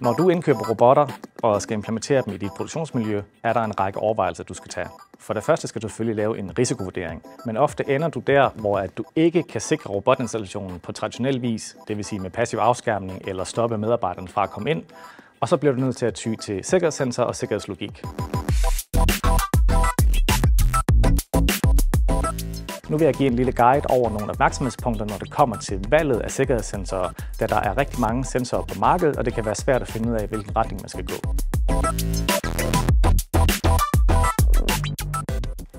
Når du indkøber robotter og skal implementere dem i dit produktionsmiljø, er der en række overvejelser, du skal tage. For det første skal du selvfølgelig lave en risikovurdering, men ofte ender du der, hvor du ikke kan sikre robotinstallationen på traditionel vis, det vil sige med passiv afskærmning eller stoppe medarbejderne fra at komme ind, og så bliver du nødt til at ty til sikkerhedssensor og sikkerhedslogik. Nu vil jeg give en lille guide over nogle opmærksomhedspunkter, når det kommer til valget af sikkerhedssensorer, da der er rigtig mange sensorer på markedet, og det kan være svært at finde ud af, hvilken retning man skal gå.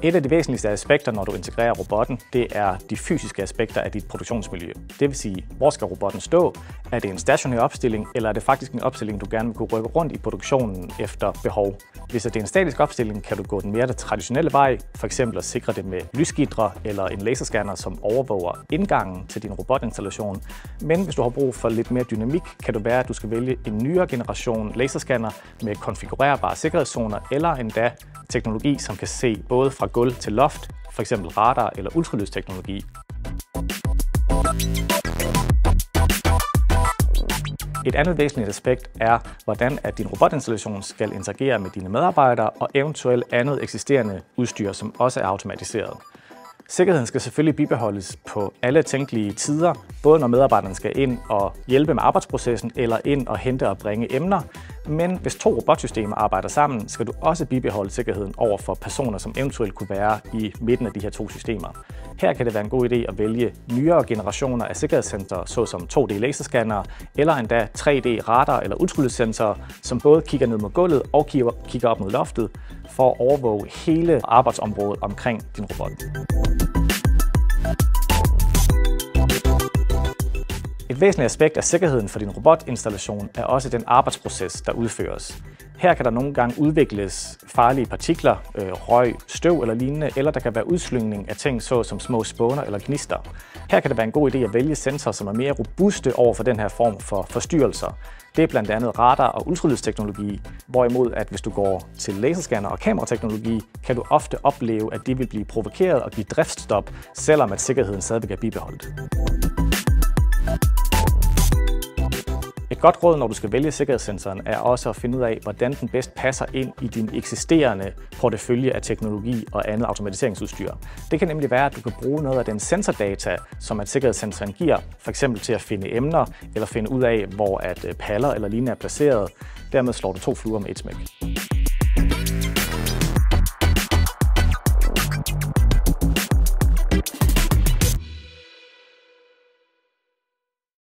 Et af de væsentligste aspekter, når du integrerer robotten, det er de fysiske aspekter af dit produktionsmiljø. Det vil sige, hvor skal robotten stå? Er det en stationær opstilling, eller er det faktisk en opstilling, du gerne vil kunne rykke rundt i produktionen efter behov? Hvis det er en statisk opstilling, kan du gå den mere traditionelle vej, f.eks. at sikre det med lysgitre eller en laserscanner, som overvåger indgangen til din robotinstallation. Men hvis du har brug for lidt mere dynamik, kan det være, at du skal vælge en nyere generation laserscanner med konfigurerbare sikkerhedszoner, eller endda teknologi, som kan se både fra gulv til loft, f.eks. radar eller ultralydsteknologi. Et andet væsentligt aspekt er, hvordan din robotinstallation skal interagere med dine medarbejdere og eventuelt andet eksisterende udstyr, som også er automatiseret. Sikkerheden skal selvfølgelig bibeholdes på alle tænkelige tider, både når medarbejderne skal ind og hjælpe med arbejdsprocessen eller ind og hente og bringe emner. Men hvis to robotsystemer arbejder sammen, skal du også bibeholde sikkerheden over for personer, som eventuelt kunne være i midten af de her to systemer. Her kan det være en god idé at vælge nyere generationer af sikkerhedssensorer, såsom 2D-laserscannere eller endda 3D-radar eller ultralydssensorer, som både kigger ned mod gulvet og kigger op mod loftet for at overvåge hele arbejdsområdet omkring din robot. Et væsentligt aspekt af sikkerheden for din robotinstallation er også den arbejdsproces, der udføres. Her kan der nogle gange udvikles farlige partikler, røg, støv eller lignende, eller der kan være udslyngning af ting såsom små spåner eller gnister. Her kan det være en god idé at vælge sensorer, som er mere robuste over for den her form for forstyrrelser. Det er blandt andet radar- og ultralydsteknologi, hvorimod at hvis du går til laserscanner og kamerateknologi, kan du ofte opleve, at de vil blive provokeret og give driftsstop, selvom at sikkerheden stadigvæk er bibeholdt. Et godt råd, når du skal vælge sikkerhedssensoren, er også at finde ud af, hvordan den bedst passer ind i din eksisterende portefølje af teknologi og andet automatiseringsudstyr. Det kan nemlig være, at du kan bruge noget af den sensordata, som sikkerhedssensoren giver, f.eks. til at finde emner eller finde ud af, hvor paller eller lignende er placeret. Dermed slår du to fluer med et smæk.